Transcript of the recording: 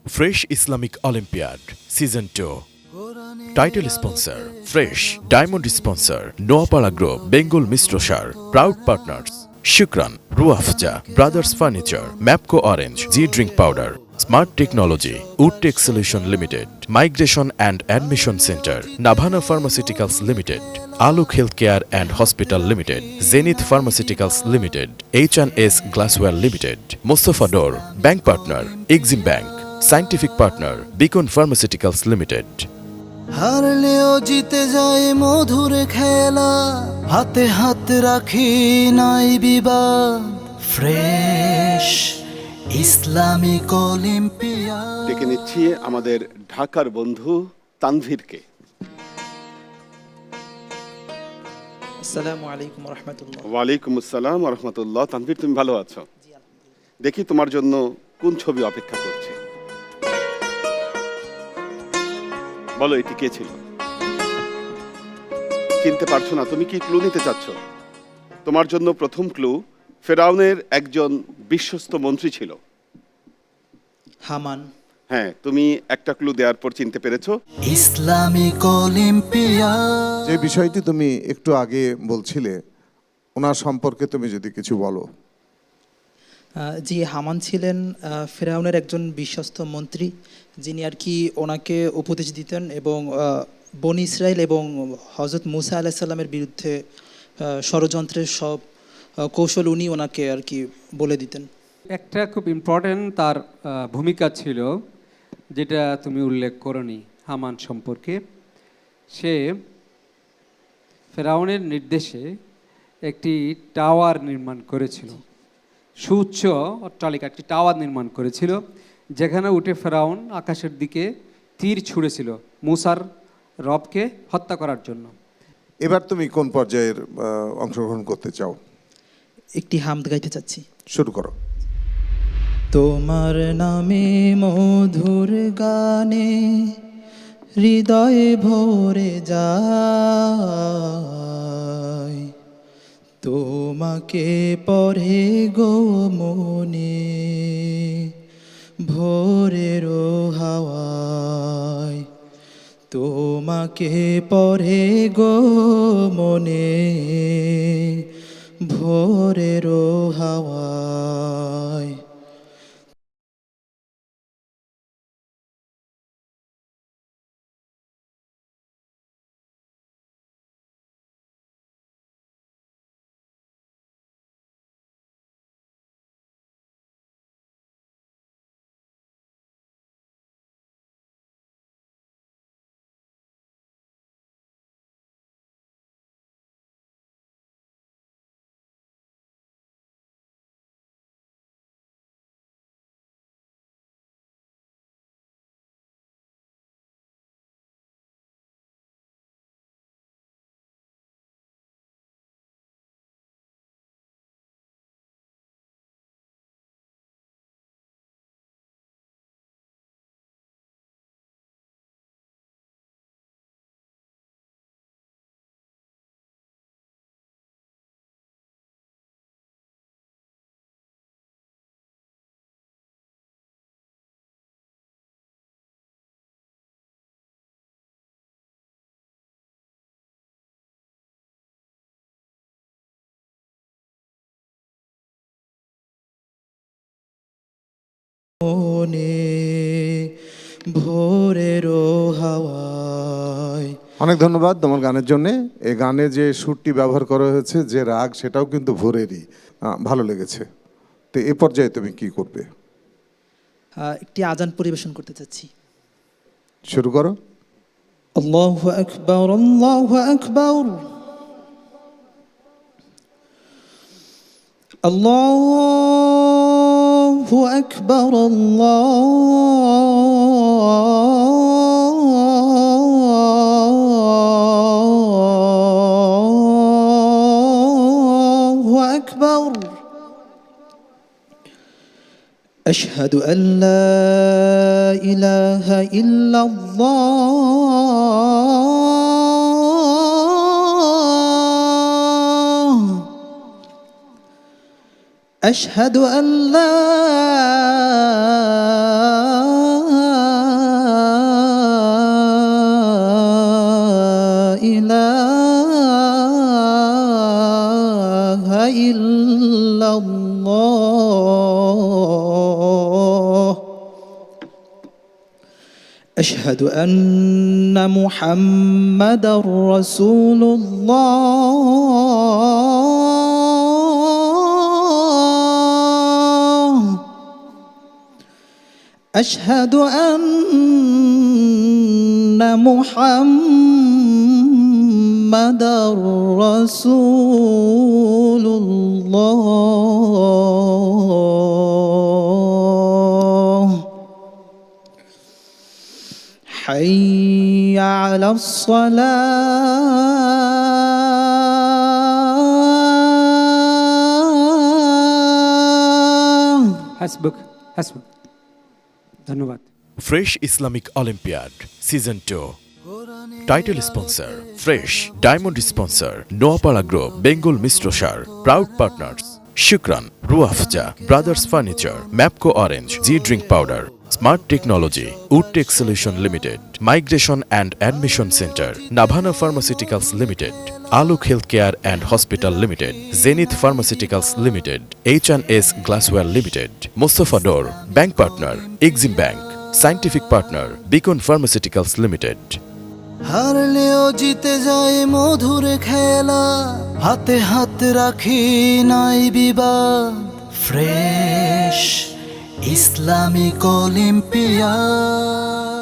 Fresh Islamic Olympiad Season 2. Title sponsor Fresh. Diamond sponsor Noapala Group, Bengal Mistrosar. Proud partners Shukran, Ruafja, Brothers Furniture, Mapco Orange, G Drink Powder, Smart Technology, Woodtech Solution Limited, Migration and Admission Center, Navana Pharmaceuticals Limited, Aluk Healthcare and Hospital Limited, Zenith Pharmaceuticals Limited, H&S Glassware Limited, Mustafa Dor, Bank Partner, Exim Bank, Scientific Partner, Beacon Pharmaceuticals Limited. হারলেও জিতে যায় মধুর খেলা, হাতে হাত রাখি নাই বিবাদ। Fresh Islamic olympiad. ডেকে নিচ্ছি আমাদের ঢাকার বন্ধু তানভীরকে। আসসালামু আলাইকুম রহমতুল্লাহ। ওয়ালাইকুম আসসালাম রহমতুল্লাহ। তানভীর, তুমি ভালো আছো? দেখি তোমার জন্য কোন ছবি অপেক্ষা করছে। বলো, এটি কে ছিল? চিনতে পারছো না? তুমি কি ক্লু নিতে চাচ্ছ? তোমার জন্য প্রথম ক্লু, ফেরাউনের একজন বিশ্বস্ত মন্ত্রী ছিল। হামান। হ্যাঁ, তুমি একটা ক্লু দেওয়ার পর চিনতে পেরেছো। Islamic olympiad. যে বিষয়টি তুমি একটু আগে বলছিলে, ওনার সম্পর্কে তুমি যদি কিছু বলো। জি, হামান ছিলেন ফেরাউনের একজন বিশ্বস্ত মন্ত্রী, যিনি আর কি ওনাকে উপদেশ দিতেন এবং বনি ইসরাইল এবং হজরত মুসা আলাইহিস সালামের বিরুদ্ধে ষড়যন্ত্রের সব কৌশল উনি ওনাকে আর কি বলে দিতেন। একটা খুব ইম্পর্ট্যান্ট তার ভূমিকা ছিল, যেটা তুমি উল্লেখ করনি হামান সম্পর্কে। সে ফেরাউনের নির্দেশে একটি টাওয়ার নির্মাণ করেছিল, সুউচ্চ অট্টালিকা, একটি টাওয়ার নির্মাণ করেছিল, যেখানে উঠে ফেরাউন আকাশের দিকে তীর ছুঁড়েছিল মুসার রবকে হত্যা করার জন্য। এবার তুমি কোন পর্যায়ের অংশগ্রহণ করতে চাও? একটি হামদ গাইতে চাচ্ছি। শুরু করো। তোমার নামে মধুর গানে হৃদয়ে ভরে যায়, তোমাকে পড়ে গো মনে ভোরের হাওয়ায়, তোমাকে পড়ে গো মনে ভোরের হাওয়ায়। ভোরের হাওয়ায়। অনেক ধন্যবাদ তোমার গানের জন্য। এই গানে যে সুরটি ব্যবহার করা হয়েছে, যে রাগ, সেটাও কিন্তু ভোরেরই। ভালো লেগেছে। তো এই পর্যায়ে তুমি কি করবে? একটি আজান পরিবেশন করতে চাচ্ছি। শুরু করো। আল্লাহু আকবার, আল্লাহু আকবার, আল্লাহু আকবার, আল্লাহু আকবার। أشهد أن لا إله إلا الله، أشهد أن لا أشهد أن محمدا رسول الله أشهد أن محمدا رسول الله حي على الصلاة হাসবুক হাসবুক। ধন্যবাদ। Fresh Islamic olympiad season 2 title sponsor Fresh diamond sponsor Noapara group Bengal মিশ্র সার proud partners Shukran Rooh Afza brothers furniture Mapco orange জি drink powder smart technology Woodtech solution limited migration and admission center Navana pharmaceuticals limited Alok health care and hospital limited Zenith pharmaceuticals limited H&S glassware limited Mostafa door bank partner Exim bank scientific partner Beacon pharmaceuticals limited. হারলেও জিতে যায় মধুর খেলা, হাতে হাত রাখি নাই বিবাদ। Fresh Islamic olympiad.